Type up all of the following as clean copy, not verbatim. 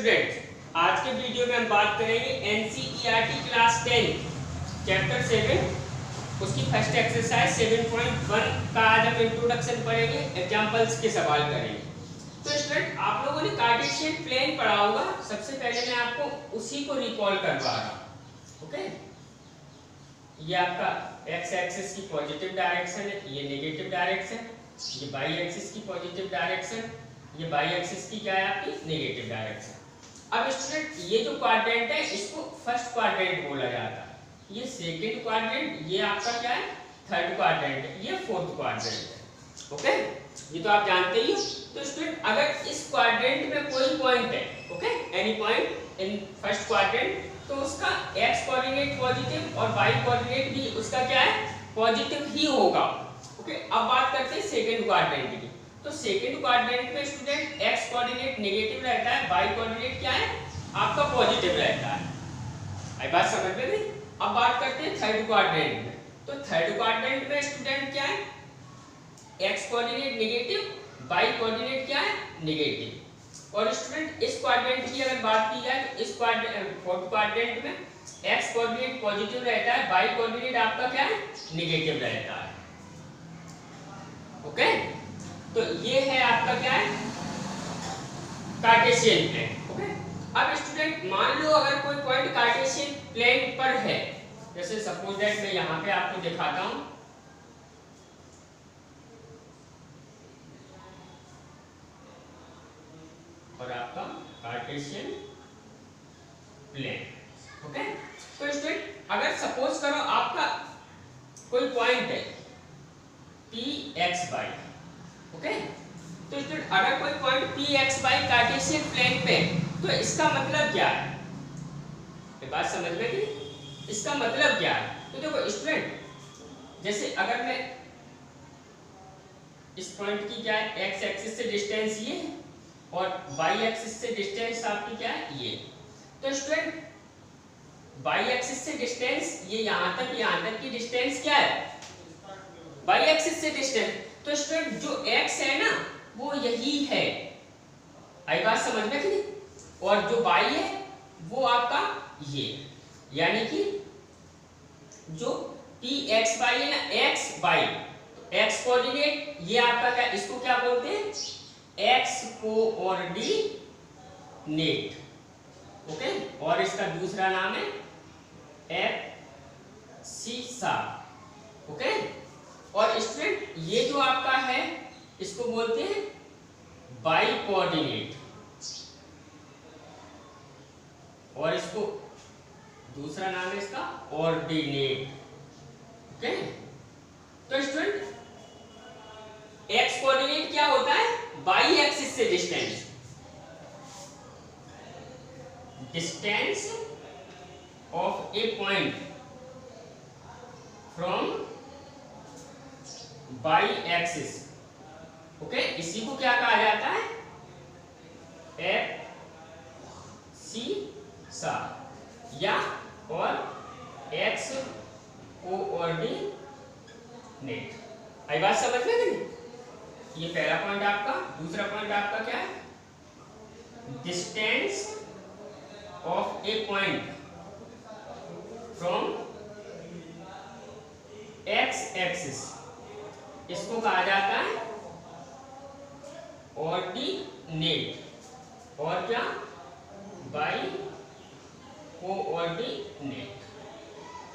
Students, आज के video में हम बात करेंगे एनसीईआरटी क्लास 10 चैप्टर 7 उसकी फर्स्ट एक्सरसाइज 7.1 का आज हम इंट्रोडक्शन पढ़ेंगे, एग्जांपल्स के सवाल करेंगे। तो स्टूडेंट, आप लोगों ने कार्टेशियन प्लेन पढ़ा होगा। सबसे पहले मैं आपको उसी को रिकॉल करवा रहा हूं। ओके, ये आपका एक्स एक्सिस की पॉजिटिव डायरेक्शन है, ये नेगेटिव डायरेक्शन, ये वाई एक्सिस की पॉजिटिव डायरेक्शन, ये वाई एक्सिस की क्या है आपकी नेगेटिव डायरेक्शन। अब स्टूडेंट, ये जो क्वाड्रेंट है इसको फर्स्ट क्वाड्रेंट बोला जाता है, ये सेकंड क्वाड्रेंट, ये आपका क्या है थर्ड क्वाड्रेंट, ये फोर्थ क्वाड्रेंट है। ओके, ये तो आप जानते ही हो। तो स्टूडेंट, अगर इस क्वाड्रेंट में कोई पॉइंट है, okay, any point in first quadrant, तो उसका एक्स कोऑर्डिनेट पॉजिटिव और वाई कोऑर्डिनेट भी उसका क्या है पॉजिटिव ही होगा। ओके, अब बात करते हैं सेकंड क्वाड्रेंट की। तो सेकंड क्वाड्रेंट में स्टूडेंट एक्स कोऑर्डिनेट नेगेटिव रहता है, वाई कोऑर्डिनेट क्या है आपका पॉजिटिव रहता है। आई बात समझ में नहीं? अब बात करते हैं थर्ड क्वाड्रेंट में। तो थर्ड क्वाड्रेंट में स्टूडेंट क्या है X coordinate negative, Y coordinate क्या है नेगेटिव। और स्टूडेंट, इस क्वाड्रेंट की अगर बात की जाए तो इस फोर्थ क्वाड्रेंट में एक्स कोऑर्डिनेट पॉजिटिव रहता है, वाई कोऑर्डिनेट आपका क्या है नेगेटिव रहता है। ओके, तो ये है आपका क्या है कार्टेशियन प्लेन। ओके, अब स्टूडेंट मान लो अगर कोई पॉइंट कार्टेशियन प्लेन पर है, जैसे सपोज दैट मैं यहाँ पे आपको दिखाता हूँ। और आपका कार्टेशियन प्लेन। ओके, तो स्टूडेंट अगर सपोज करो आपका कोई पॉइंट है पी एक्स वाई। ओके, तो स्टूडेंट अगर कोई point P X Y Cartesian plane पे, तो इसका मतलब क्या है, ये बात समझ में कि इसका मतलब क्या है। तो देखो स्टूडेंट, जैसे अगर मैं इस पॉइंट की क्या है एक्स एक्सिस से डिस्टेंस ये है और वाई एक्सिस से डिस्टेंस आपकी क्या है ये। तो स्टूडेंट वाई एक्सिस से डिस्टेंस ये यहाँ तक की डिस्टेंस क्या है वाई एक्सिस से डिस्टेंस। तो स्टूडेंट जो x है ना वो यही है, आई बात समझ में कि नहीं। और जो y है वो आपका ये, यानी कि जो p x y है ना x y, x कोऑर्डिनेट ये आपका क्या, इसको क्या बोलते हैं x कोऑर्डिनेट। ओके, और इसका दूसरा नाम है एब्सिसा। ओके, और स्टूडेंट ये जो आपका है इसको बोलते हैं बाई कोऑर्डिनेट, और इसको दूसरा नाम है इसका ऑर्डिनेट। ओके, तो स्टूडेंट एक्स कोऑर्डिनेट क्या होता है बाई एक्सिस से distance, distance of A point from by axis. Okay, इसी को क्या कहा जाता है एब्सिसा या और एक्स कोऑर्डिनेट। आई बात समझ में नहीं? ये पहला पॉइंट आपका, दूसरा पॉइंट आपका क्या है distance of A point from x axis, इसको कहा जाता है ऑर्डिनेट, और क्या बाई कोऑर्डिनेट।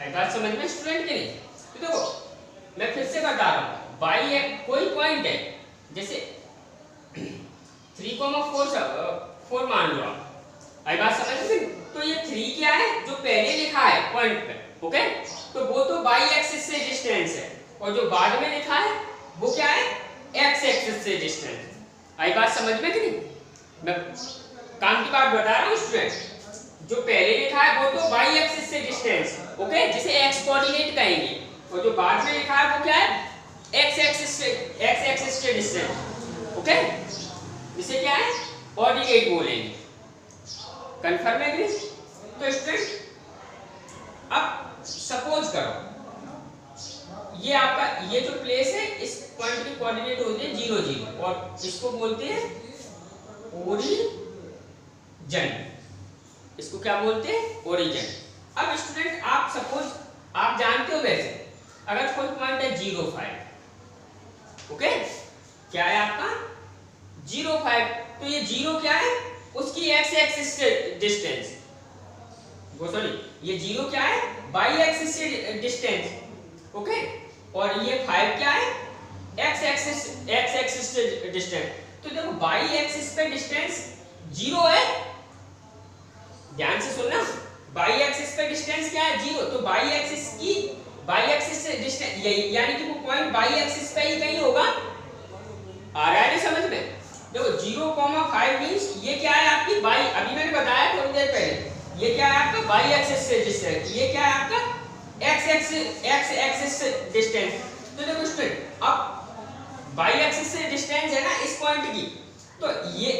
आई बात समझ में स्टूडेंट के नहीं? तो देखो मैं फिर से बता रहा हूँ, बाई कोई पॉइंट है जैसे 3,4 मान लो आप, आई बात समझ में। तो ये 3 क्या है जो पहले लिखा है पॉइंट पे, ओके, तो वो तो बाई एक्सिस से डिस्टेंस है, और जो बाद में लिखा है वो क्या है एक्स एक्सिस से डिस्टेंस। आई बात समझ में कि नहीं? मैं काम की बात बता रहा हूँ स्टूडेंट, जो पहले लिखा है वो तो वाई एक्सिस से डिस्टेंस, ओके, जिसे एक्स कोऑर्डिनेट कहेंगे, और जो बाद में लिखा है वो क्या है एक्स एक्सिस से डिस्टेंस। ओके, इसे क्या है ऑर्डिनेट बोलेंगे। कंफर्म है कि? तो स्टूडेंट अब सपोज करो ये आपका ये जो प्लेस है इस पॉइंट की कोऑर्डिनेट होती है 0 0, और इसको बोलते हैं इसको क्या बोलते हैं, ओरिजिन। अब स्टूडेंट आप सपोज आप जानते हो वैसे अगर कोई पॉइंट है 0,5, ओके, क्या है आपका 0,5, तो ये 0 क्या है, उसकी एक्स एक्सिस से डिस्टेंस, वो सॉरी ये 0 क्या है, बाई एक्सिस से डिस्टेंस, ओके, और ये 5 क्या है, एक्स एक्सिस से डिस्टेंस। तो देखो बाई एक्सिस पे डिस्टेंस 0 है, ध्यान से सुनना, बाई एक्सिस पे डिस्टेंस क्या है, 0, तो बाई एक्सिस से डिस्टेंस यानी कि वो पॉइंट बाई एक्सिस पे ही कहीं होगा। आ रहा है समझ में? देखो 0,5 मींस ये क्या है आपकी बाई, अभी मैंने बताया थोड़ी देर पहले, ये क्या है आपका बाई एक्सिस से डिस्टेंस, ये क्या है आपका एक्स एक्सिस से डिस्टेंस। तो देखो स्टूडेंट अब बाई एक्सिस से डिस्टेंस है ना इस पॉइंट की, तो ये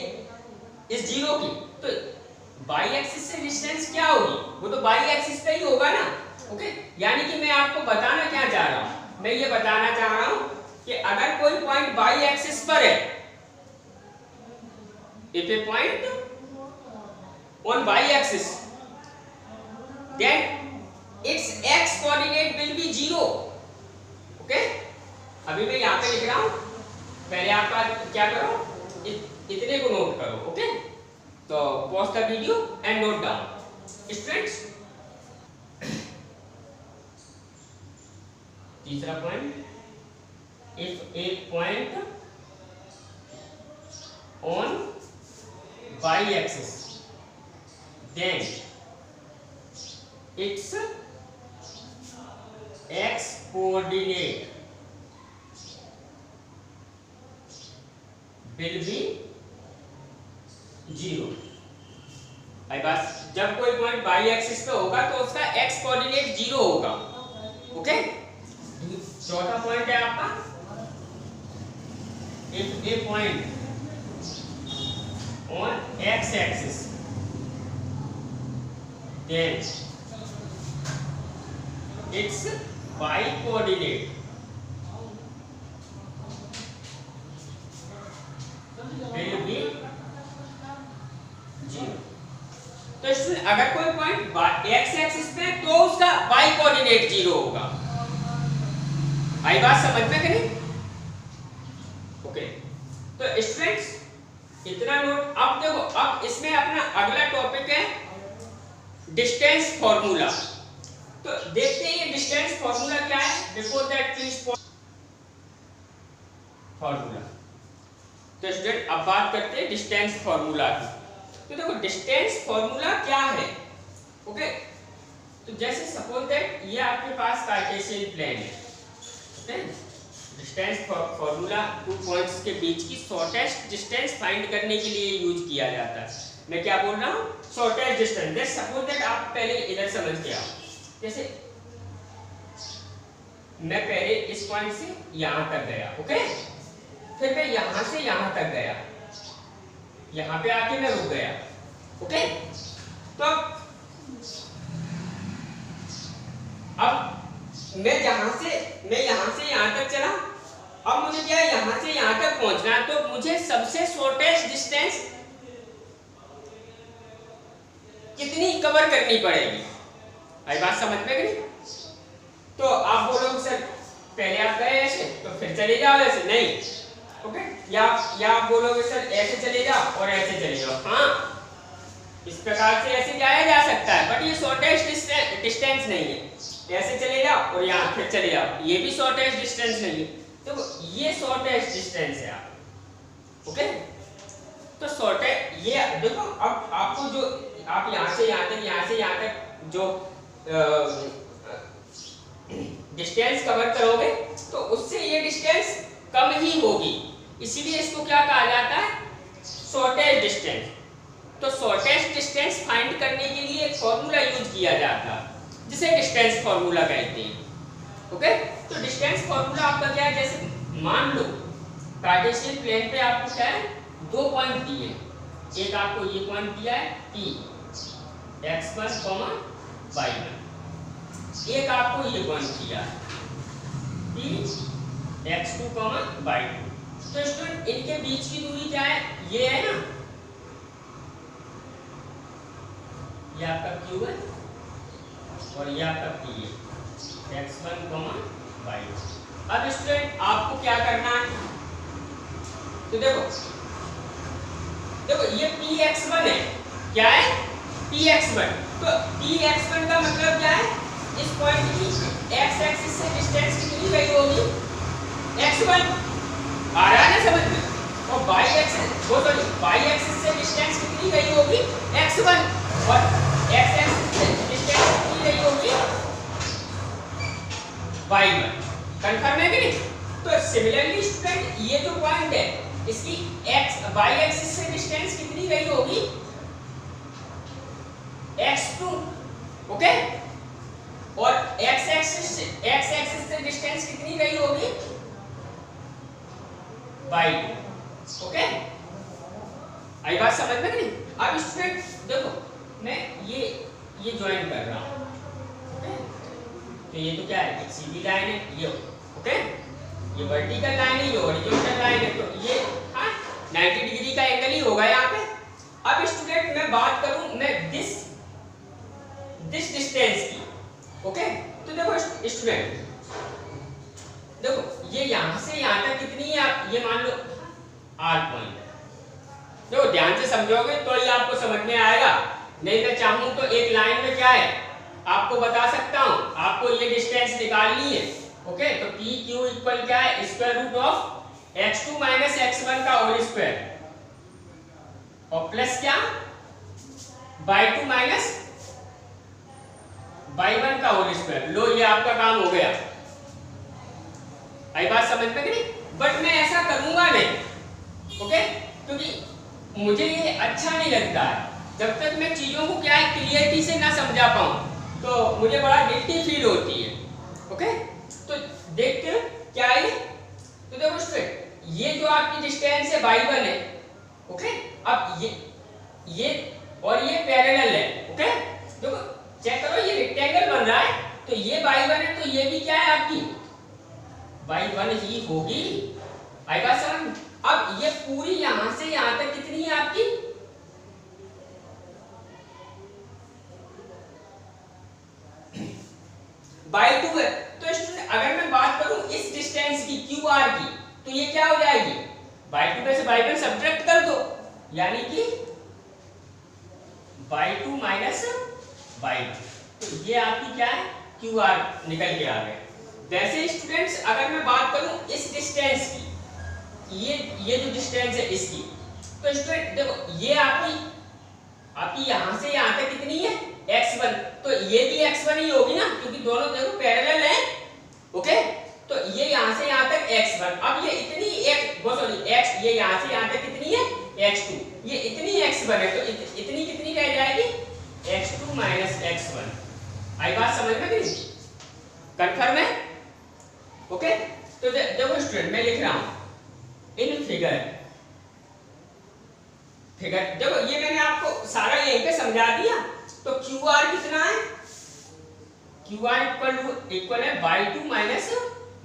इस 0 की, तो बाई एक्सिस से डिस्टेंस क्या होगी, वो तो बाई एक्सिस पे ही होगा ना, ओके। यानी कि मैं आपको बताना क्या चाह रहा हूं, मैं ये बताना चाह रहा हूं कि अगर कोई पॉइंट बाई एक्सिस पर है, if a point on y axis then its x coordinate will be 0, okay. अभी मैं यहाँ पे लिख रहा हूँ, पहले आपका क्या करो, इतने को नोट करो, ओके। तो pause the video and note down students. तीसरा point, if a point on y axis then its x coordinate will be 0। भाई बस जब कोई पॉइंट बाई एक्सिस पे होगा तो उसका x कोऑर्डिनेट 0 होगा, ओके। चौथा पॉइंट है आपका, if a point on x axis then its y coordinate will be 0। तो इसमें अगर कोई पॉइंट x एक्सिस पे तो उसका y कोऑर्डिनेट 0 होगा। आई बात समझ में करें, ओके। तो स्टूडेंट्स इतना नोट। अब देखो, अब इसमें अपना अगला टॉपिक है डिस्टेंस फॉर्मूला। तो देखते हैं ये डिस्टेंस फॉर्मूला क्या है। Before that please formula. तो स्टूडेंट अब बात करते हैं डिस्टेंस फॉर्मूला की। तो देखो डिस्टेंस फॉर्मूला क्या है, ओके। तो जैसे सपोज दैट ये आपके पास कार्टेशियन प्लेन है, okay. Distance formula two points के बीच की शॉर्टेस्ट डिस्टेंस फाइंड करने के लिए यूज किया जाता है। मैं क्या बोल रहा हूँ, shortest distance. Let's suppose that आप पहले इधर समझ के आओ। जैसे मैं पहले इस पॉइंट से यहां तक गया, ओके। फिर मैं यहां से यहां तक गया, यहां पे आके मैं रुक गया, ओके। तो अब मैं यहां से यहां तक चला। अब मुझे क्या है, यहां से यहां तक पहुंचना है, तो मुझे सबसे शॉर्टेस्ट डिस्टेंस कितनी कवर करनी पड़ेगी। आई बात समझ में गई? तो आप बोलोगे सर पहले आप गए ऐसे तो फिर चले जाओ ऐसे, नहीं, ओके। या आप बोलोगे सर ऐसे चले जाओ और ऐसे चले जाओ। हाँ, इस प्रकार से ऐसे जाया जा सकता है, बट ये शॉर्टेस्ट डिस्टेंस नहीं है। ऐसे चले जाओ और यहाँ फिर चले जाओ, ये भी शॉर्टेस्ट डिस्टेंस नहीं है। तो ये शॉर्टेस्ट डिस्टेंस है आप, ओके। तो शॉर्टेस्ट ये देखो, अब आपको जो आप यहाँ से यहाँ तक जो डिस्टेंस कवर करोगे तो उससे ये डिस्टेंस कम ही होगी, इसीलिए इसको क्या कहा जाता है, शॉर्टेस्ट डिस्टेंस। तो शॉर्टेस्ट डिस्टेंस फाइंड करने के लिए एक फॉर्मूला यूज किया जाता है जिसे डिस्टेंस फॉर्मूला कहते हैं, ओके। तो डिस्टेंस फॉर्मूला आपका क्या है, जैसे मान लो कार्टेशियन प्लेन पे आपको क्या है, दो पॉइंट दिए। एक आपको ये पॉइंट दिया है P x1, y1। एक आपको ये पॉइंट दिया है P x2, y2। तो स्टूडेंट इनके बीच की दूरी क्या है, ये है ना, ये आपका Q1 और ये आपका P x1, y1। अब स्टूडेंट आपको क्या करना है, तो देखो ये Px1 है, क्या है Px1। तो Px1 का मतलब क्या है, इस पॉइंट की x एक्सिस से डिस्टेंस कितनी गई होगी, x1, आ रहा है ना समझ में, और y एक्सिस से डिस्टेंस कितनी गई होगी, x1, और x एक्सिस से डिस्टेंस कितनी गई होगी, y1। कंफर्म है कि नहीं। तो सिमिलरली स्टूडेंट ये जो पॉइंट है इसकी y एक्सिस से डिस्टेंस कितनी गई होगी, x2, ओके, और x एक्सिस से डिस्टेंस कितनी गई होगी, y2, ओके। आई बात समझ में नहीं। अब स्टूडेंट देखो मैं ये ज्वाइन कर रहा हूं, ओके, तो ये तो क्या है, एक सीधी लाइन है ये, ओके, ये वर्टिकल लाइन है, ये हॉरिजॉन्टल लाइन है, तो ये 90 डिग्री का एंगल ही होगा यहाँ पे। अब स्टूडेंट मैं बात करूं मैं दिस डिस्टेंस की, ओके, तो देखो स्टूडेंट देखो ये यहां से यहां तक कितनी है, आप ये मान लो R पॉइंट, देखो ध्यान से समझोगे तो ये आपको समझ में आएगा, नहीं मैं चाहूं तो एक लाइन में क्या है आपको बता सकता हूं, आपको ये डिस्टेंस निकालनी है, ओके। तो PQ इक्वल क्या है, square root of x2 minus x1 का होल स्क्वायर, और प्लस क्या y2 माइनस y1 का होल स्क्वायर। लो ये आपका काम हो गया, आई बात समझ में कि नहीं। बट मैं ऐसा करूंगा नहीं, ओके, क्योंकि मुझे ये अच्छा नहीं लगता है, जब तक मैं चीजों को क्या है क्लियरिटी से ना समझा पाऊं तो मुझे बड़ा गिल्टी फील होती है, ओके। तो देखते हैं क्या है, तो देखो स्टूडेंट ये जो आपकी डिस्टेंस है y1 है, ओके। अब ये और ये पैरेलल है, ओके, देखो चेक करो ये रेक्टेंगल बन रहा है, तो ये y1 है तो ये भी क्या है आपकी y1 ही होगी, आई बात समझ। अब ये पूरी यहां से यहां तक कितनी है आपकी, y2 है। तो स्टूडेंट अगर मैं बात करूं इस डिस्टेंस की QR की, तो ये क्या हो जाएगी, y2 में से y1 सब्ट्रैक्ट कर दो, यानी कि y2 माइनस y1, तो ये आपकी क्या है QR निकल के आ गए। वैसे स्टूडेंट्स अगर मैं बात करूं इस डिस्टेंस की, ये जो डिस्टेंस है इसकी, तो स्टूडेंट देखो ये आपकी यहां से यहां तक कितनी है x1, तो ये भी x1 ही होगी ना, क्योंकि दोनों देखो पैरेलल हैं, ओके। तो ये यहां से यहां तक x1, अब ये इतनी x, ये यहां से यहां तक कितनी है x2, ये इतनी x1 है, तो इतनी कितनी रह जाएगी x2 माइनस x1। आई बात समझ में नहीं, कंफर्म है, ओके। तो देखो स्टूडेंट मैं लिख रहा हूं इन फिगर देखो ये मैंने आपको सारा यहीं पे समझा दिया। तो QR कितना है, QR इक्वल है y2 माइनस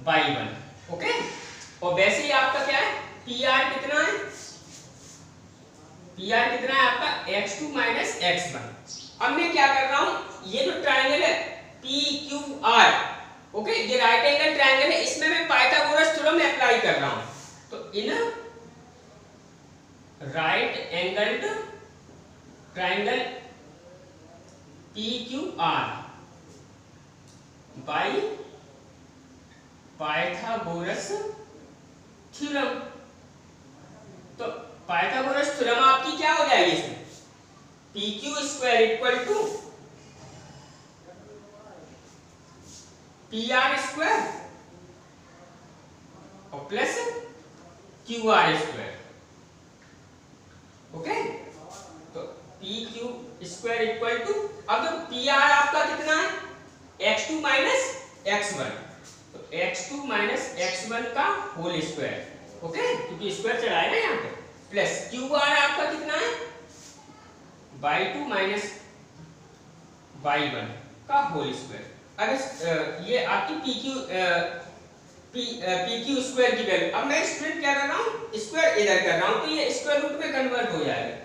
y1, ओके। और वैसे ही आपका क्या है PR कितना है, PR कितना है आपका x2 माइनस x1। अब मैं क्या कर रहा हूं, ये जो ट्रायंगल है PQR, ओके, ये राइट एंगल ट्रायंगल है, इसमें मैं पाइथागोरस थ्योरम अप्लाई कर रहा हूं। तो in right angled triangle PQR by Pythagoras theorem, तो पाइथागोरस थ्योरम आपकी क्या हो जाएगी इसमें, PQ square equal to PR square और प्लस QR स्क्वायर, ओके। तो PQ स्क्वायर इक्वल टू, अब तो PR आपका कितना है x2 माइनस x1, तो x2 माइनस x1 का होल स्क्वायर, ओके, क्योंकि स्क्वायर चढ़ाए ना यहाँ पे, प्लस QR आपका कितना है y2 माइनस y1 का होल स्क्वायर। अब ये आपकी PQ स्क्वायर की वैल्यू, अब मैं स्टूडेंट क्या कर रहा हूँ स्क्वायर इधर कर रहा हूँ, तो ये स्क्वायर रूट में कन्वर्ट हो जाएगा,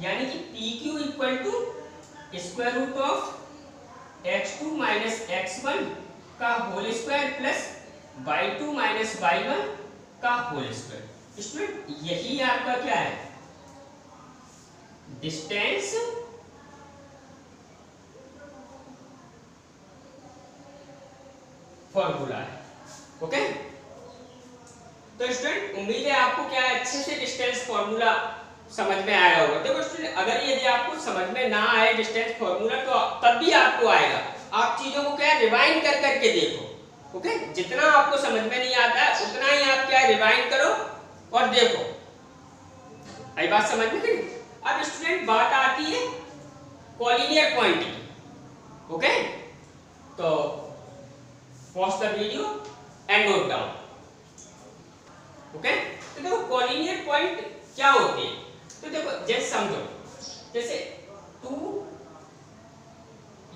यानी कि PQ equal to square root of x2 minus x1 का whole square plus y2 minus y1 का होल स्क्वायर। स्टूडेंट यही आपका क्या है, डिस्टेंस फॉर्मूला है। ओके, तो स्टूडेंट उम्मीद है आपको क्या है अच्छे से डिस्टेंस फॉर्मूला समझ में आया होगा। देखो स्टूडेंट, अगर यदि आपको समझ में ना आए डिस्टेंस फॉर्मूला तो तब भी आपको आएगा, आप चीजों को क्या रिवाइंड कर करके देखो। ओके, जितना आपको समझ में नहीं आता है उतना ही आप क्या रिवाइंड करो और देखो। आई बात समझ में नहीं? अब स्टूडेंट बात आती है कॉलिनियर पॉइंट की। ओके, तो pause the video and note down. Okay, तो देखो कॉलिनियर पॉइंट क्या होते हैं, तो देखो जैसे समझो, जैसे 2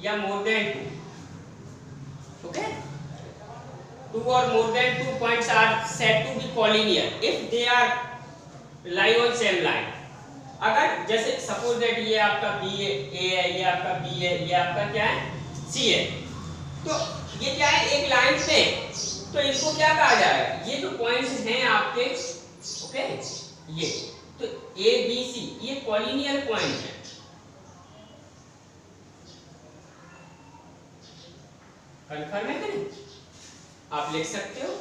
या more than 2, okay, 2 or more than 2 points are said to be collinear if they are lie on same line। अगर जैसे सपोज दैट ये आपका B है, A है, ये आपका B है, ये आपका क्या है C है, तो ये क्या है एक लाइन पे, तो इनको क्या कहा जाएगा, ये जो पॉइंट्स हैं आपके, ओके, ये तो A B C ये कॉलिनियर पॉइंट है। कंफर्म है कि नहीं? आप लिख सकते हो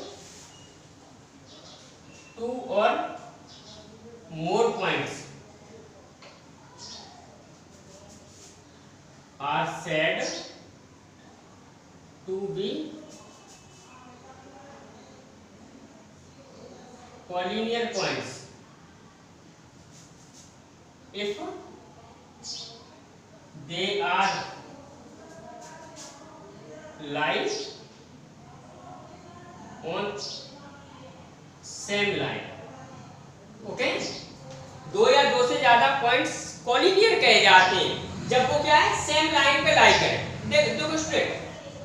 2 और more points are said to be collinear points if they are lie on same line। Okay, दो या दो से ज्यादा पॉइंट्स कॉलिनियर कहे जाते हैं जब वो क्या है सेम लाइन पे लाई करें। देखो स्टूडेंट,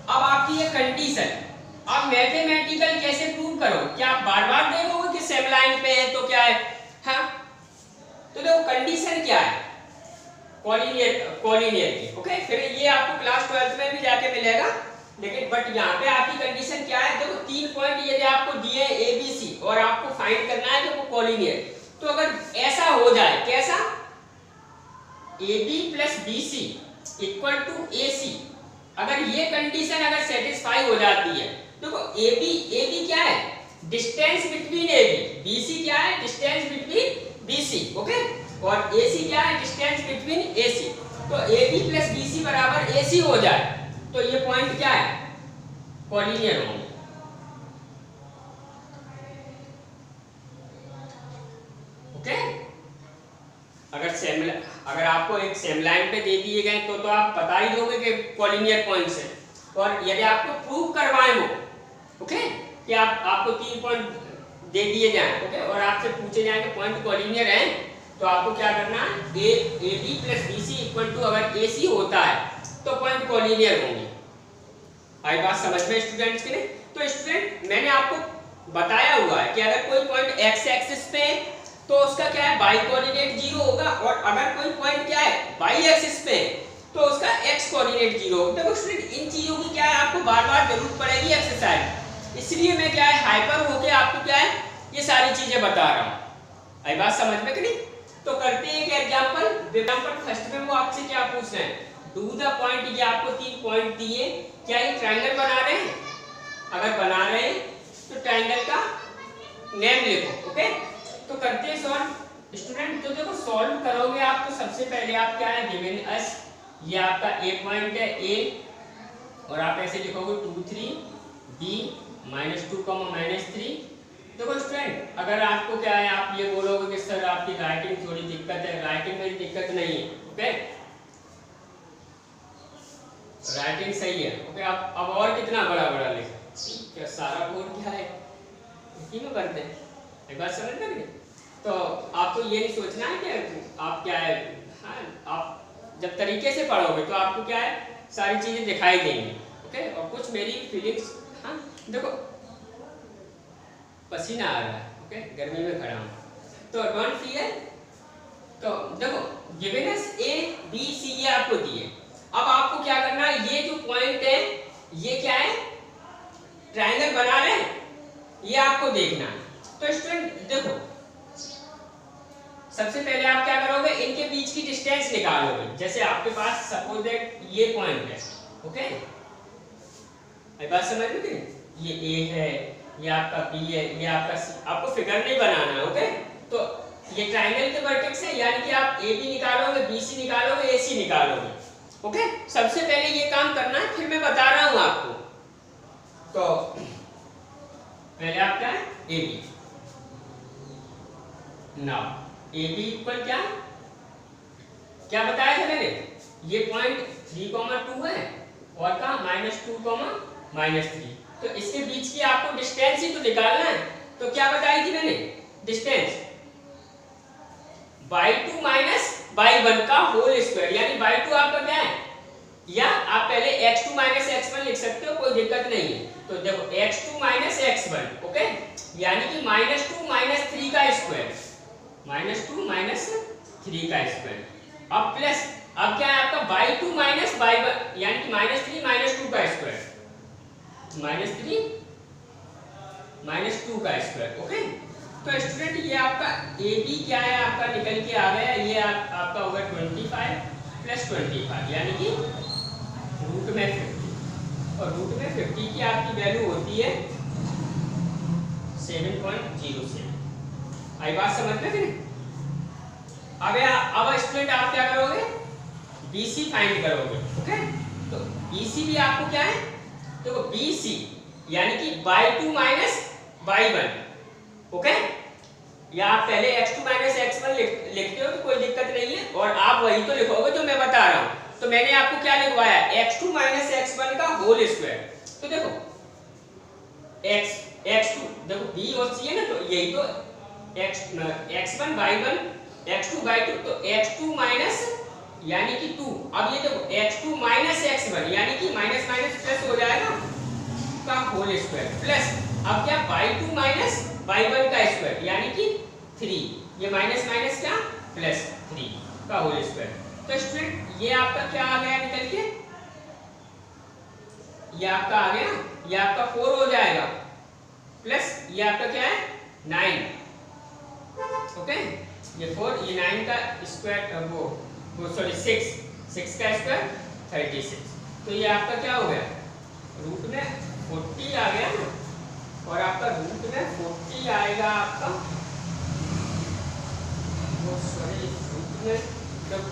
अब आपकी ये कंडीशन आप मैथमेटिकल कैसे प्रूव करो, क्या आप बार बार देखोगे कि सेम लाइन पे है तो क्या है, हाँ, तो देखो कंडीशन क्या है कॉलिनियर की। ओके, फिर ये आपको क्लास 12 में भी जाके मिलेगा, लेकिन बट यहाँ पे आपकी कंडीशन क्या है, देखो 3 पॉइंट यदि आपको दिए A B C और आपको फाइंड करना है कि वो कॉलिनियर, तो अगर ऐसा हो जाए कैसा, AB plus BC equal to AC, अगर ये कंडीशन अगर सेटिस्फाई हो जाती है, देखो AB क्या है डिस्टेंस बिटवीन AB, BC क्या है डिस्टेंस बिटवीन BC, ओके, और AC क्या है डिस्टेंस बिटवीन AC, तो AB प्लस BC बराबर AC हो जाए तो ये पॉइंट क्या है कॉलिनियर होंगे। ओके, अगर आपको एक सेम लाइन पे दे दिए गए तो आप बता ही दोगे कि कॉलिनियर पॉइंट्स है, और यदि आपको प्रूव करवाएं वो, ओके, कि आपको 3 पॉइंट दे दिए जाएं, ओके, और आपसे पूछे जाए कि पॉइंट कॉलिनियर है, तो आपको क्या करना है AB plus BC equal to अगर AC होता है तो पॉइंट कॉलिनियर होंगे। आई बात समझ में स्टूडेंट्स के लिए? तो स्टूडेंट मैंने आपको बताया हुआ है कि अगर कोई पॉइंट x एक्सिस पे है तो उसका क्या है y कोऑर्डिनेट 0 होगा, और अगर कोई पॉइंट क्या है y एक्सिस पे तो उसका x कोऑर्डिनेट 0 होगा। देखो स्टूडेंट इन चीजों की क्या है आपको बार बार जरूरत पड़ेगी एक्सरसाइज, इसलिए मैं क्या है हाइपर होके आपको क्या है ये सारी चीजें बता रहा हूँ। आई बात समझ में कि नहीं? तो करते हैं एक एग्जांपल फर्स्ट में वो आपसे क्या पूछ रहे हैं, डू द पॉइंट, ये आपको 3 पॉइंट दिए, क्या ये ट्रायंगल बना रहे हैं, अगर बना रहे हैं तो ट्रायंगल का नेम लिखो। ओके, तो करते हैं सॉल्व स्टूडेंट। तो देखो सॉल्व करोगे आप तो सबसे पहले आप क्या है गिवन अस, ये आपका ए पॉइंट है ए, और आप ऐसे लिखोगे 2 3 b -2 -3। देखो स्टूडेंट अगर आपको क्या है आप ये बोलोगे कि सर आपकी राइटिंग थोड़ी दिक्कत है, राइटिंग में दिक्कत नहीं है, ओके, राइटिंग सही है, ओके। अब और कितना बड़ा बड़ा लिखें, क्या सारा बोर्ड क्या है इसी में करते हैं, एक बात समझ में नहीं? तो आपको ये नहीं सोचना है कि आप क्या है, हाँ, आप जब तरीके से पढ़ोगे तो आपको क्या है सारी चीजें दिखाई देंगी, ओके। और कुछ मेरी फीलिंग्स, हाँ देखो पसीना आ रहा है, ओके, गर्मी में खड़ा हूँ, तो डोंट फियर। तो देखो given us A B C ये आपको दिए, ट्रायंगल बना रहे हैं, ये आपको देखना है। तो स्टूडेंट देखो, सबसे पहले आप क्या करोगे, इनके बीच की डिस्टेंस निकालोगे। जैसे आपके पास सपोज दैट ये पॉइंट है, ओके, बात समझ में नहीं, ये ए है, ये आपका बी है, ये आपका सी, आपको फिगर नहीं बनाना है, ओके। तो ये ट्रायंगल के वर्टेक्स है, यानी कि आप ए बी निकालोगे, बी सी निकालोगे, ए सी निकालोगे, ओके। सबसे पहले ये काम करना है, फिर मैं बता रहा हूं आपको। तो पहले आप क्या है, A B, now A B equal क्या क्या बताया था मैंने, ये पॉइंट 3,2 है और का -2, -3, तो इसके बीच की आपको डिस्टेंस ही तो निकालना है। तो क्या बताई थी मैंने, डिस्टेंस by2 माइनस by1 का होल स्क्वायर, यानी by2 आपका क्या है, या आप पहले x2 माइनस x1 लिख सकते हो, कोई दिक्कत नहीं है। तो देखो x2 माइनस x1, ओके, यानी कि -2 माइनस 3 का स्क्वायर, -2 माइनस 3 का स्क्वायर, अब प्लस, अब क्या है आपका by2 माइनस by1, यानी कि -3 माइनस 2 का स्क्वायर, -3 -2 का स्क्वायर, ओके। तो स्टूडेंट ये आपका ए बी क्या है, आपका निकल के आ गया, ये आपका होगा 25 प्लस 25, यानी कि रूट में 50, और रूट में 50 की आपकी वैल्यू होती है 7.07। आई बात समझ में नहीं? अब स्टूडेंट आप क्या करोगे, BC फाइंड करोगे, ओके। तो BC भी आपको क्या है, तो BC यानी कि by2 माइनस by1, ओके, या आप पहले x2 माइनस x1 लिखते हो तो कोई दिक्कत नहीं है, और आप वही तो लिखोगे जो मैं बता रहा हूं। तो मैंने आपको क्या लिखवाया, x2 माइनस x1 का होल स्क्वायर। तो देखो x2 देखो b और c है ना, तो यही तो x1 by1 x2 by2, तो x2 माइनस यानी कि 2, अब ये देखो x2 माइनस x1 यानी कि माइनस माइनस प्लस हो जाएगा का होल स्क्वायर, प्लस अब क्या by2 माइनस by1 का स्क्वायर यानी कि 3, ये माइनस माइनस क्या प्लस 3 का होल स्क्वायर। तो स्टूडेंट ये आपका क्या आ गया निकल के, ये आपका आ गया, ये आपका 4 हो जाएगा, प्लस ये आपका क्या है 9, ओके, ये 4, ये 9 का स्क्वायर, वो सॉरी 6 का स्क्वायर 36। तो ये आपका क्या हो गया, रूट में 40 आ गया ना, और आपका रूट में 40 आएगा आपका, वो सॉरी रूट में जब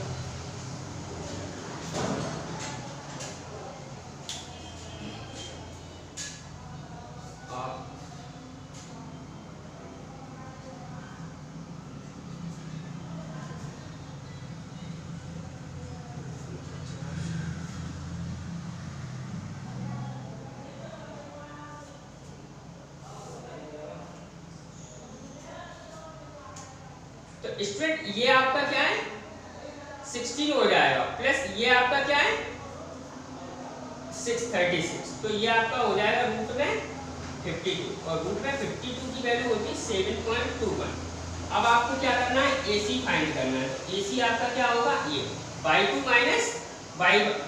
तो स्टूडेंट ये आपका क्या है 16 हो जाएगा, प्लस ये आपका क्या है 636, तो ये आपका हो जाएगा रूट में 52, और रूट में 52 की वैल्यू होती है 7.21। अब आपको क्या करना है, AC फाइंड करना है। AC आपका क्या होगा, ये by2 minus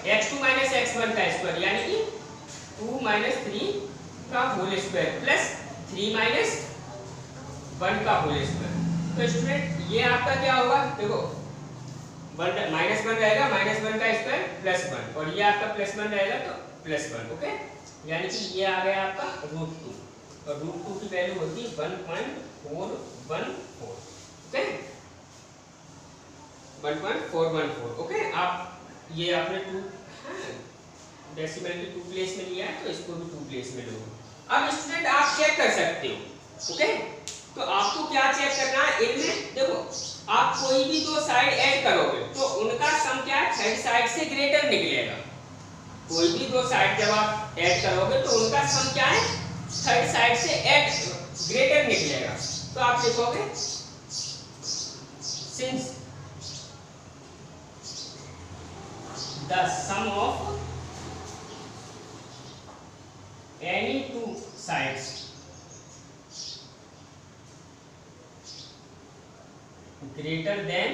x2 minus x1 का स्क्वायर यानी कि 2 माइनस 3 का होल स्क्वायर, प्लस 3 माइनस 1 का होल स्क्वायर। तो स्टूडेंट ये आपका क्या होगा, देखो -1 रहेगा, -1 का स्क्वायर प्लस 1, और ये आपका +1 रहेगा तो +1, ओके, यानी कि ये आ गया आपका √2, और √2 की वैल्यू होती है 1.414, ओके, 1.414, ओके। आप ये आपने 2 डेसिमल के 2 प्लेस में लिया है, तो इसको भी 2 प्लेस में लो। अब स्टूडेंट आप चेक कर सकते हो, ओके। तो आपको क्या चेक करना है, इनमें देखो आप कोई भी दो साइड ऐड करोगे तो उनका सम क्या है, थर्ड साइड से ग्रेटर निकलेगा। कोई भी दो साइड जब आप ऐड करोगे तो उनका सम क्या है, थर्ड साइड से ऐड ग्रेटर निकलेगा। तो आप लिखोगे since the sum of any two sides greater than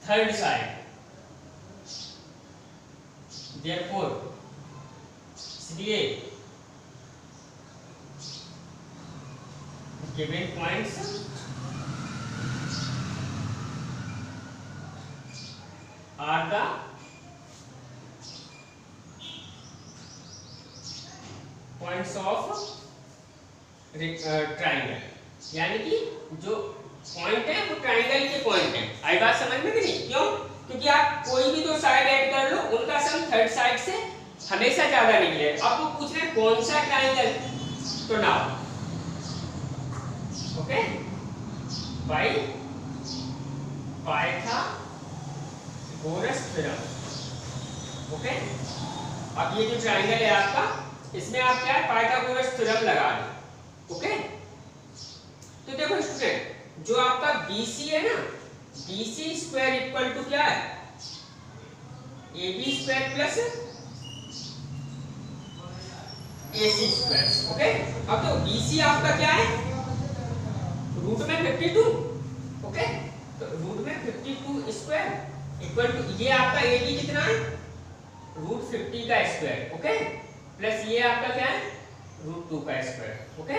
third side, therefore इसलिए given points are the points of triangle, यानी कि जो पॉइंट है वो ट्राइंगल के पॉइंट है। आई बात समझ में नहीं? क्यों? क्योंकि आप कोई भी दो साइड ऐड कर लो, उनका सम थर्ड साइड से हमेशा ज्यादा निकले। आपको पूछ रहे हैं कौन सा ट्राइंगल, तो now okay bye Pythagoras theorem. Okay, अब ये जो ट्राइंगल है आपका, इसमें आप क्या है पाइथागोरस थ्योरम लगा दें। ओके, तो देखो स्टूडेंट, जो आपका BC है ना, BC स्क्वायर इक्वल टू क्या है AB square plus AC square. Okay, अब तो BC आपका क्या है रूट में 52। ओके, तो रूट में 52 स्क्वायर इक्वल टू ये आपका AB कितना है रूट 50 का स्क्वायर। ओके, प्लस ये आपका क्या है रूट 2 का स्क्वायर। ओके,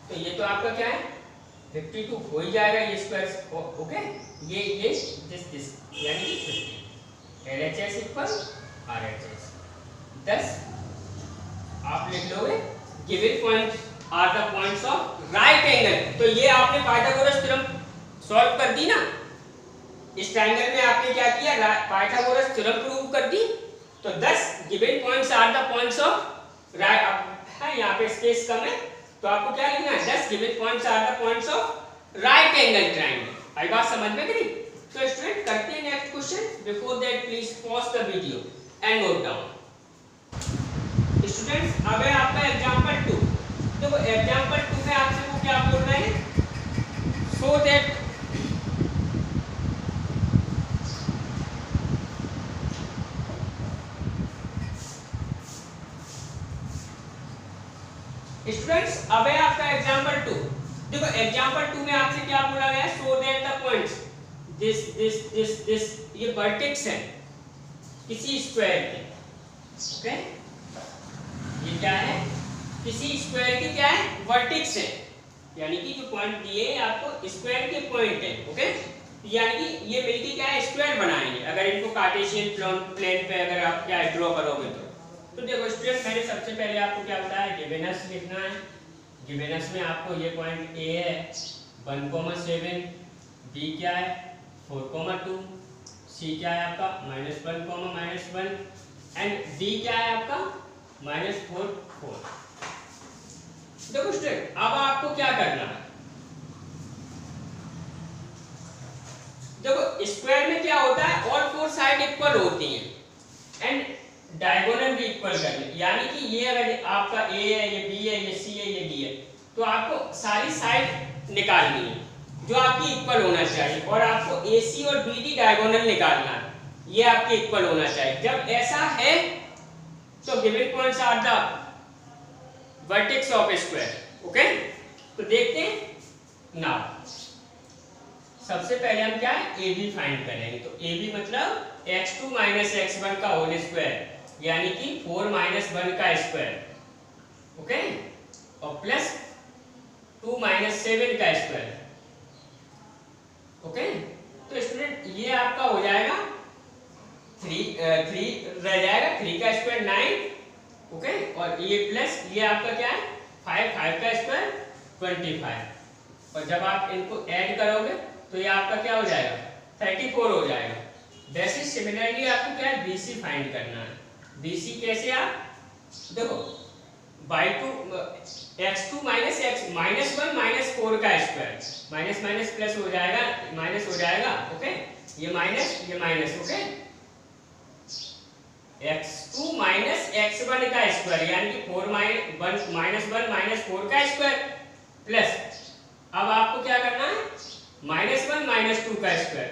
तो ये तो आपका क्या है 52 हो ही जाएगा ये स्क्वायर। ओके, ये दिस यानी कि 50 LHS इक्वल RHS। 10 आप लिख लोगे given point are the points of right angle. तो ये आपने पाइथागोरस थ्योरम सॉल्व कर दी ना, इस ट्रायंगल में आपने क्या किया पाइथागोरस थ्योरम प्रूव कर दी। तो 10 given points are the points of right. अब है यहाँ पे स्पेस कम है, तो आपको क्या लिखना है 10 given points are the points of right angle triangle. आई बात समझ में गई? तो स्टूडेंट करते हैं next question. Before that please pause the video and note down. Students, अब है आपका एग्जांपल 2। देखो एग्जांपल 2 में आपसे वो क्या बोल रहे हैं, सो दैट स्टूडेंट्स, अब है आपका एग्जांपल 2। देखो एग्जांपल 2 में आपसे क्या बोला गया है, so that the points this ये वर्टेक्स है किसी स्क्वायर के। ओके, ये क्या है किसी स्क्वायर की क्या है वर्टेक्स है, यानी कि जो पॉइंट दिए आपको स्क्वायर के पॉइंट है। ओके, यानी कि ये मिलके क्या है स्क्वायर बनाएंगे अगर इनको कार्टेशियन प्लेन पे अगर आप क्या ड्रॉ करोगे तो देखो स्टूडेंट, मैंने सबसे पहले आपको क्या बताया गिवेनस लिखना है। गिवेनस में आपको ये पॉइंट A है 1,7, B क्या है 4,2, C क्या है आपका -1,-1 एंड D क्या है आपका -4, 4। देखो स्टूडेंट, अब आपको क्या करना है, देखो स्क्वायर में क्या होता है ऑल 4 साइड इक्वल होती हैं एंड डायगोनल भी इक्वल करनी, यानी कि ये अगर आपका A है, ये B है, ये C है, ये D है, तो आपको सारी साइड निकालनी है जो आपकी इक्वल होना चाहिए, और आपको AC और BD डायगोनल निकालना है, ये आपके इक्वल होना चाहिए। जब ऐसा है तो given points are the vertex of square. Okay, तो देखते हैं नाउ। सबसे पहले हम क्या है AB फाइंड करेंगे। तो AB मतलब x2 - x1 का होल स्क्वायर, यानी कि 4 - 1 का स्क्वायर। ओके, और प्लस 2 - 7 का स्क्वायर। ओके, तो स्टूडेंट ये आपका हो जाएगा 3 रह जाएगा, 3 का स्क्वायर 9। ओके, और ये प्लस ये आपका क्या है 5 का स्क्वायर 25, और जब आप इनको ऐड करोगे तो ये आपका क्या हो जाएगा 34 हो जाएगा। वैसे सिमिलरली आपको क्या है BC फाइंड करना है। BC कैसे, आप देखो x2 - x -1 - 4 का स्क्वायर, माइनस माइनस प्लस हो जाएगा, माइनस हो जाएगा। ओके, ये माइनस ये माइनस। ओके, x2 - x1 का स्क्वायर यानी कि 4 - 1 - 4 का स्क्वायर प्लस, अब आपको क्या करना है -1 - 2 का स्क्वायर,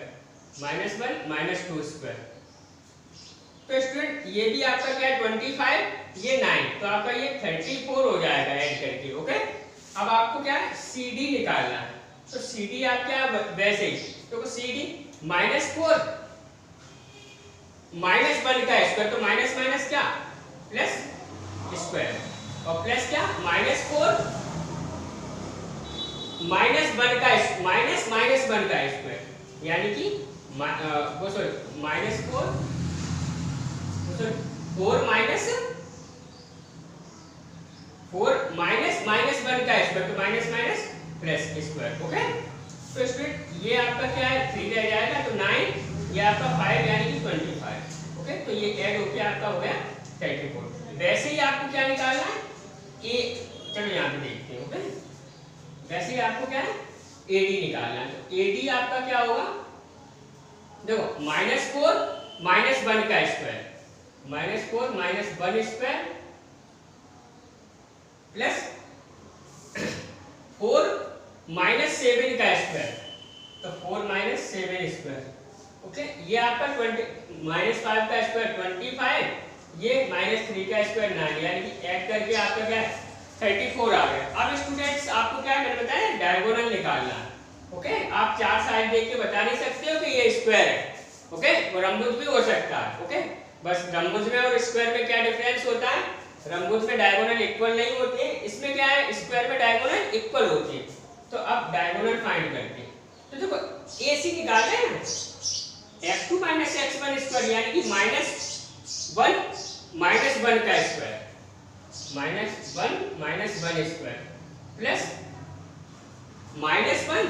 -1 - 2 स्क्वायर। तो स्टूडेंट ये भी आपका क्या है 25, ये 9, तो आपका ये 34 हो जाएगा ऐड करके। ओके, अब आपको क्या है CD निकालना है। तो CD आप क्या वैसे ही तो CD -4 -1 का स्क्वायर, तो माइनस माइनस क्या प्लस स्क्वायर, और प्लस क्या -4 माइनस वन का माइनस माइनस वन का स्क्वायर, यानी कि वो sorry minus four minus minus one का स्क्वायर, तो minus minus plus square. Okay, तो स्टूडेंट ये आपका क्या है 3 रह जाएगा, तो 9 ये आपका 5 यानी कि 25। ओके, तो ये ऐड होके आपका हो गया 34। वैसे ही आपको क्या निकालना है, ए, चलो यहाँ पे देखते हैं। ओके, वैसे ही आपको क्या है एडी निकालना है, तो एडी आपका क्या होगा, देखो -4 माइनस 1 का square, -4 minus 1 square plus 4 minus 7 का स्क्वायर, तो 4 माइनस 7 स्क्वायर। ओके, ये आपका 20 माइनस 5 का स्क्वायर 25, ये -3 का स्क्वायर 9, यानी कि ऐड करके आपका क्या है 34 आ गया। अब स्टूडेंट्स आपको क्या मैंने बताया डायगोनल निकालना है। ओके, आप चार साइड देख के बता नहीं सकते हो कि ये स्क्वायर है। ओके, और रंबुज भी हो सकता है। ओके, बस रंबुज में और स्क्वायर में क्या डिफरेंस होता है, रंबुज में डायगोनल इक्वल नहीं होते हैं, इसमें क्या है स्क्वायर में डायगोनल इक्वल होते हैं। तो अब डायगोनल फाइंड करते हैं, तो देखो AC निकालते हैं ना, x2 माइनस x1 स्क्वायर यानी कि -1 माइनस 1 का square, -1 minus 1 square plus -1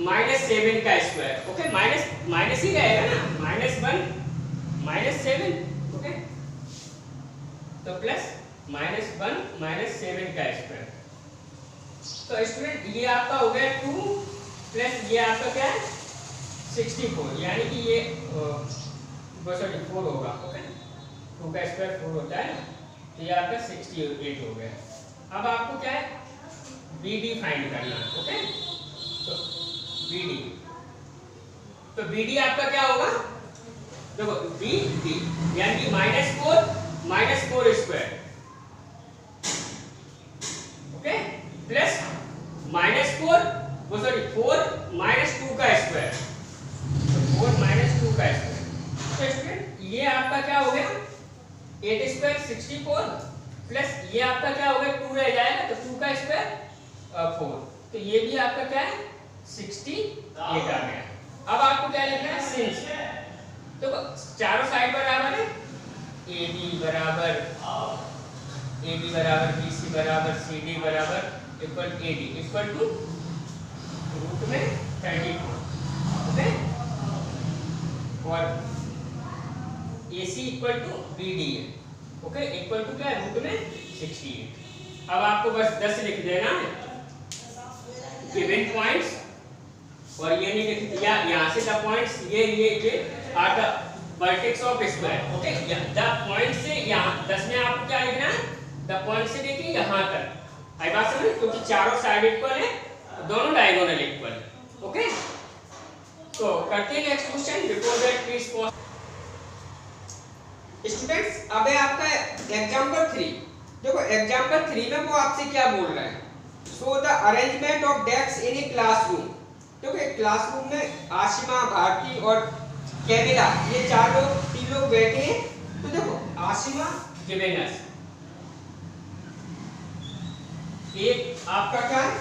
minus 7 का स्क्वायर। ओके, माइनस माइनस ही रहेगा ना, -1 माइनस 7। ओके, तो प्लस -1 माइनस 7 का स्क्वायर। तो स्टूडेंट ये आपका हो गया 2 प्लस ये आपका क्या है 64, यानी कि ये सॉरी 4 होगा। ओके, 2 का स्क्वायर 4 होता है ना, तो ये आपका 68 हो गया। अब आपको क्या है BD फाइंड करना है। ओके, तो BD आपका क्या होगा, देखो BD यानी कि -4 minus 4 square, okay, plus -4 minus 2 का स्क्वायर, तो 4 माइनस 2 का स्क्वायर। तो स्टूडेंट ये आपका क्या हो गया 8 स्क्वायर 64 प्लस ये आपका क्या हो गया 2 रह जाएगा, तो 2 का स्क्वायर 4, तो ये भी आपका क्या है 68 आ गया। अब आपको क्या लिखना है सिंस, तो चारों साइड बराबर है, AB बराबर BC बराबर CD बराबर equal AD equal to root में 34। ओके, और AC इक्वल टू BD है। ओके, इक्वल टू क्या रूट में 68। अब आपको बस 10 लिख देना है गिवन पॉइंट्स, और ये नहीं लिख दिया यहाँ से द पॉइंट्स ये are the vertex of square. Okay, the point से यहाँ 10 में आपको क्या लिखना है, द पॉइंट से लेके यहाँ तक। आई बात समझ, क्योंकि चारों साइड इक्वल है, दोनों डायगोनल इक्वल है। ओके, तो करते हैं next question. Before that please pause. Students, अब है आपका एग्जांपल 3। देखो एग्जांपल 3 में वो आपसे क्या बोल रहा है, so the arrangement of desk in a classroom. देखो एक क्लासरूम में आशिमा, भारती और कैमिला ये 3 लोग बैठे हैं। तो देखो आशिमा गिवन अस, एक आपका क्या है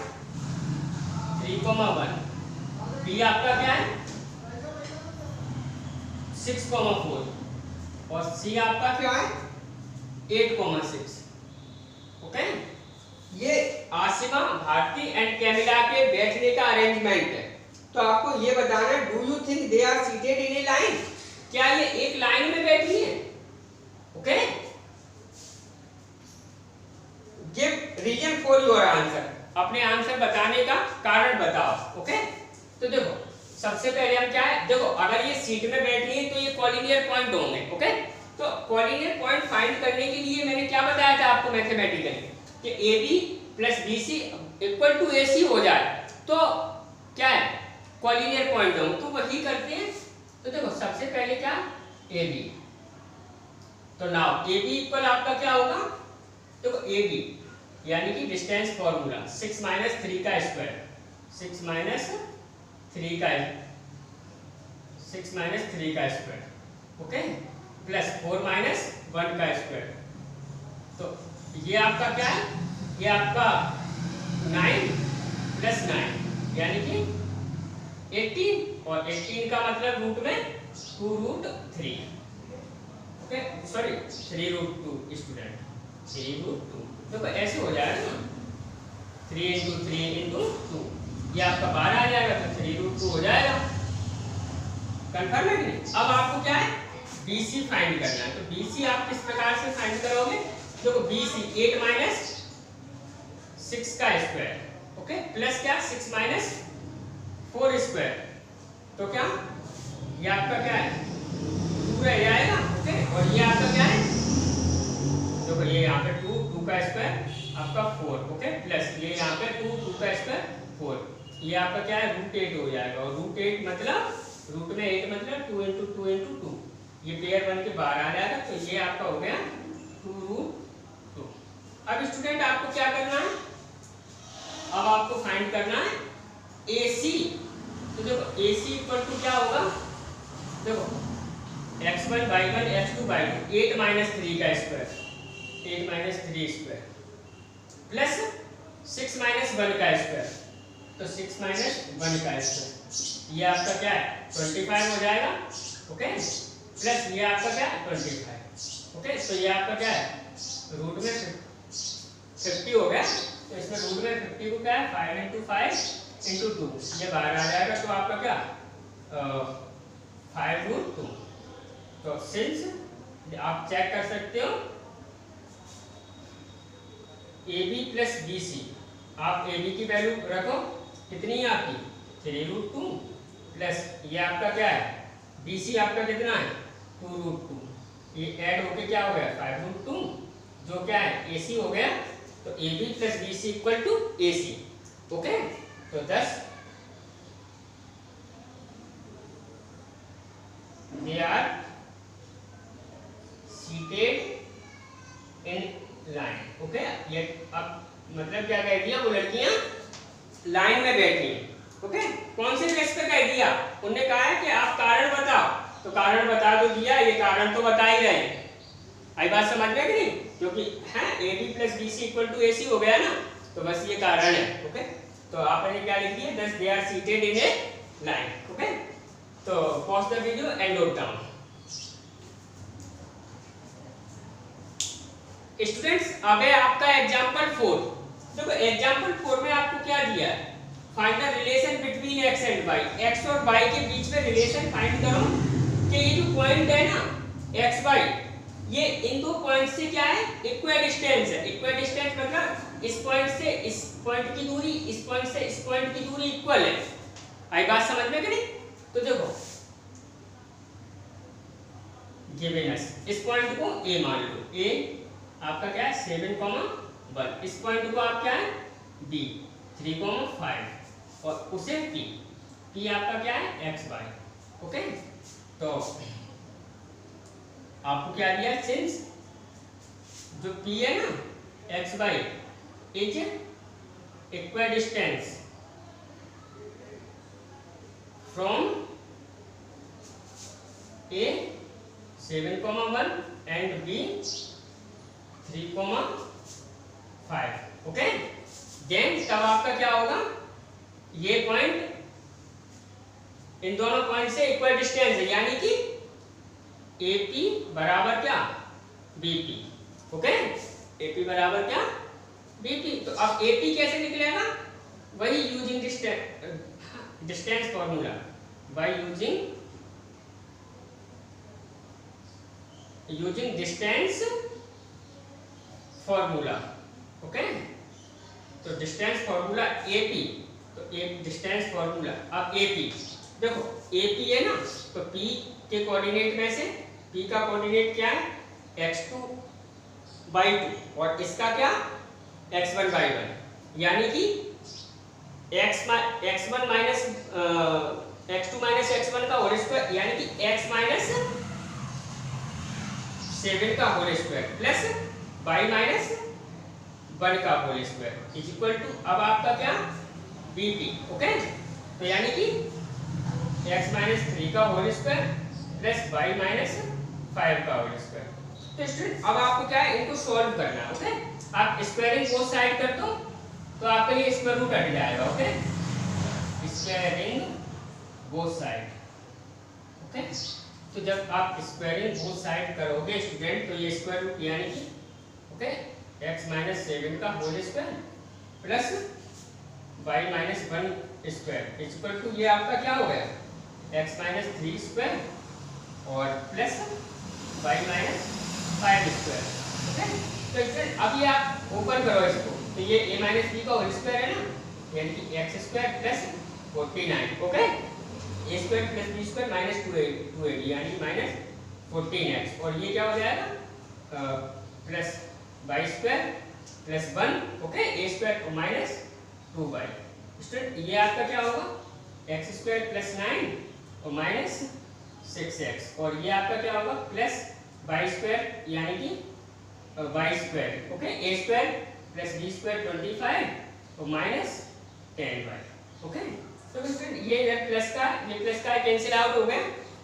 3,1, बी आपका क्या है 6,4 और सी आपका क्या है 8,6। ओके, ये आसिमा, भारती एंड कैमिला के बैठने का अरेंजमेंट है। तो आपको ये बताना है do you think they are seated in a line, क्या ये एक लाइन में बैठी है। Okay, give reason for your answer, अपने आंसर बताने का कारण बताओ। ओके, तो देखो सबसे पहले हम क्या है, देखो अगर ये सीट में बैठी है तो ये कॉलिनियर पॉइंट होंगे। ओके, तो कॉलिनियर पॉइंट फाइंड करने के लिए मैंने क्या बताया था आपको मैथमेटिकली कि AB plus BC equal to AC हो जाए तो क्या है कॉलिनियर पॉइंट होंगे, तो वही करते हैं। तो देखो सबसे पहले क्या AB, तो नाउ AB इक्वल आपका क्या होगा, देखो AB यानी कि डिस्टेंस फॉर्मूला 6 माइनस 3 का स्क्वायर, 6 माइनस 3 का स्क्वायर, ओके, प्लस 4 माइनस 1 का स्क्वायर। तो ये आपका क्या है, ये आपका 9 प्लस 9 यानी कि 18 और 18 का मतलब रूट में 2√3 ओके सॉरी 3√2 स्टूडेंट 3√2 देखो ऐसे हो जाएगा ना 3 × 3 × 2 ये आपका 12 आ जाएगा तो 3√2 हो जाएगा। कंफर्म है कि नहीं? अब आपको क्या है BC फाइंड करना है। तो BC आप किस प्रकार से फाइंड करोगे? देखो BC 8 माइनस 6 का स्क्वायर ओके प्लस क्या 6 माइनस 4 स्क्वायर तो क्या ये आपका क्या है 2 रह जाएगा ओके और ये आपका क्या है देखो ये यहाँ पे 2 का स्क्वायर आपका 4 ओके प्लस ये यहाँ पे 2 का स्क्वायर 4 ये आपका क्या है √8 हो जाएगा और √8 मतलब रूट में 8 मतलब 2 × 2 × 2 ये पेयर बन के बाहर आ जाएगा तो ये आपका हो गया 2√2। अब स्टूडेंट आपको क्या करना है अब आपको फाइंड करना है AC तो देखो AC इक्वल टू क्या होगा देखो x1 y1 x2 y2 8 minus 3 का square 8 minus 3 square plus 6 minus 1 का स्क्वायर तो 6 माइनस 1 का स्क्वायर ये आपका क्या है 25 हो जाएगा ओके प्लस ये आपका क्या है 25 ओके तो ये आपका क्या है रूट में 50 हो गया तो इसमें रूट में 50 को क्या है 5 × 5 × 2 ये बाहर आ जाएगा तो आपका क्या 5√2 तो सिंस आप चेक कर सकते हो AB प्लस BC आप AB की वैल्यू रखो कितनी है आपकी 3√2 प्लस ये आपका क्या है BC आपका कितना है 2√2 ये ऐड होके क्या हो गया 5√2 जो क्या है AC हो गया तो AB plus BC equal to AC okay तो 10 they are seated in line okay ये अब मतलब क्या कह दिया वो लड़कियां लाइन में बैठी हैं ओके कौन से बेस पे कह दिया उन्होंने कहा है कि आप कारण बताओ तो कारण बता दो दिया ये कारण तो बता ही रहे आई बात समझ में कि नहीं क्योंकि है AB plus BC equal to AC हो गया ना तो बस ये कारण है ओके तो आपने क्या लिख दिया thus they are seated in a line okay तो pause the video and note down students अब है आपका एग्जांपल 4 देखो एग्जांपल 4 में आपको क्या दिया है find the relation between x and y x और y के बीच में रिलेशन फाइंड करो कि ये जो पॉइंट है ना x y ये इन दो पॉइंट से क्या है इक्विडिस्टेंस है इक्विडिस्टेंस मतलब इस पॉइंट से इस पॉइंट की दूरी इस पॉइंट से इस पॉइंट की दूरी इक्वल है आई बात समझ में कि नहीं तो देखो गिवन अस इस पॉइंट को a मान लो a आपका क्या है 7,1 इस पॉइंट को आप क्या है b 3,5 और उसे p आपका क्या है xy ओके तो आपको क्या दिया सिंस जो p है ना xy is equidistance from a 7,1 and b 3,5 okay then तब आपका क्या होगा ये पॉइंट इन दोनों पॉइंट से इक्वल डिस्टेंस है यानी कि AP बराबर क्या BP ओके AP बराबर क्या BP तो अब AP कैसे निकलेगा वही using distance formula by using distance formula okay तो डिस्टेंस फॉर्मूला AP तो एक डिस्टेंस फॉर्मूला अब AP देखो AP है ना तो P के कोऑर्डिनेट में से P का कोऑर्डिनेट क्या है x2/2 और इसका क्या x1/1 यानी कि x1 minus x2 minus x1 का होल स्क्वायर यानी कि x माइनस 7 का whole square plus y minus 1 का whole square is equal to अब आपका क्या BP ओके तो यानी कि x माइनस 3 का whole square plus y minus 5 का होल स्क्वायर तो स्टूडेंट अब आपको क्या है इनको सॉल्व करना है ओके आप स्क्वायरिंग बोथ साइड कर दो तो आपका ये स्क्वायर रूट हट जाएगा। Okay, squaring both side. Okay, तो जब आप स्क्वायरिंग बोथ साइड करोगे स्टूडेंट, तो ये स्क्वायर रूट यानी कि ओके x माइनस 7 का whole square plus y minus 1 square equal to ये आपका क्या हो गया x माइनस 3 स्क्वायर और plus y minus 5 square. Okay, तो स्टूडेंट अब ये आप ओपन करो इसको, तो ये a माइनस b का होल स्क्वायर है ना, यानी कि x square plus 49। Okay, a square plus b square minus 280 यानी कि माइनस 14x, और ये क्या हो जाएगा plus y square plus 1 okay a square minus 2y। Student ये आपका क्या होगा x स्क्वायर प्लस 9 और माइनस 6x, और ये आपका क्या होगा प्लस y स्क्वायर यानी कि y square okay a square plus b square 25 और माइनस 10y। ओके, तो स्टूडेंट ये इधर प्लस का कैंसिल आउट हो गया,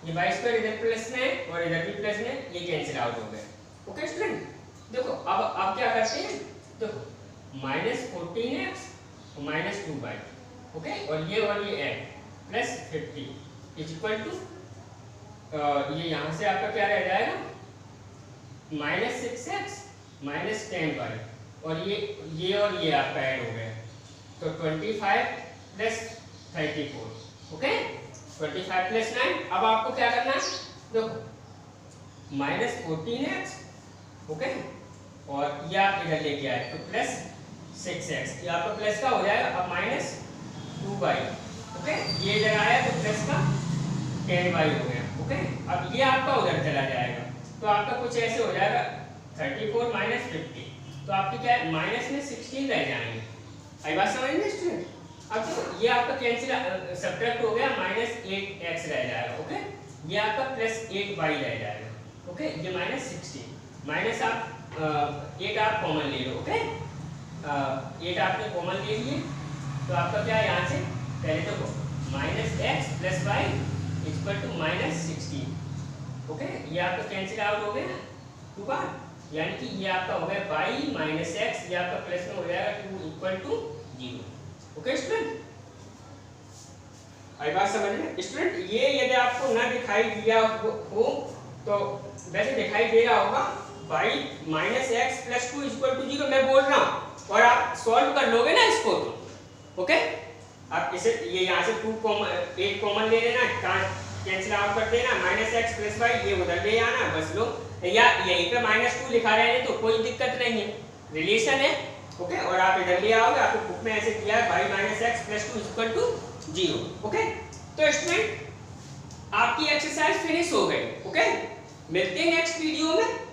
ये y स्क्वायर इधर प्लस में और इधर भी प्लस में, ये कैंसिल आउट हो गया। ओके स्टूडेंट, देखो अब क्या करते हैं, देखो माइनस 14x और माइनस 2y ओके, और ये add plus 50 is equal to ये यहाँ से आपका क्या रह जाएगा माइनस 6x माइनस 10y, और ये आपका ऐड हो गया, तो 25 प्लस 34 ओके 25 प्लस 9। अब आपको क्या करना है, देखो माइनस 14x ओके, और ये आप इधर लेके आए तो प्लस 6x, ये आपका प्लस का हो जाएगा, अब माइनस 2y ओके, ये इधर आया तो प्लस का 10y हो गया। ओके, अब ये आपका उधर चला जाएगा, तो आपका कुछ ऐसे हो जाएगा 34 माइनस 50, तो आपकी क्या है माइनस में 16 रह जाएंगे। आई बात समझ में स्टूडेंट? अब देखो ये आपका कैंसिल सब्ट्रैक्ट हो गया, माइनस 8x रह जाएगा। ओके, ये आपका प्लस 8y रह जाएगा। ओके, ये माइनस 16 माइनस आप 8 आप कॉमन ले लो। ओके, 8 आपने कॉमन ले लिए, तो आपका क्या है यहाँ से पहले देखो minus x plus Y equal to minus 16। Okay, ये आपका कैंसिल आउट हो गया 2 बार, यानी कि ये आपका हो गया y माइनस x, ये आपका प्लस में हो जाएगा 2 इक्वल टू 0। ओके स्टूडेंट, आई बात समझ में स्टूडेंट? ये यदि आपको ना दिखाई दिया हो तो वैसे दिखाई दे रहा होगा y minus X plus 2 equal to 0 मैं बोल रहा हूँ, और आप सॉल्व कर लोगे ना इसको तो ओके, आप इसे ये यहाँ से 8 कॉमन ले लेना, कैंसिल आउट कर देना, माइनस एक्स प्लस वाई ये उधर ले आना, बस लो, या यहीं पे माइनस 2 लिखा रहे हैं तो कोई दिक्कत नहीं है, रिलेशन है। ओके, और आप इधर ले आओगे, आपको बुक में ऐसे दिया है y minus X plus 2 equal to 0। Okay, तो स्टूडेंट आपकी एक्सरसाइज फिनिश हो गई। ओके, मिलते हैं नेक्स्ट वीडियो में।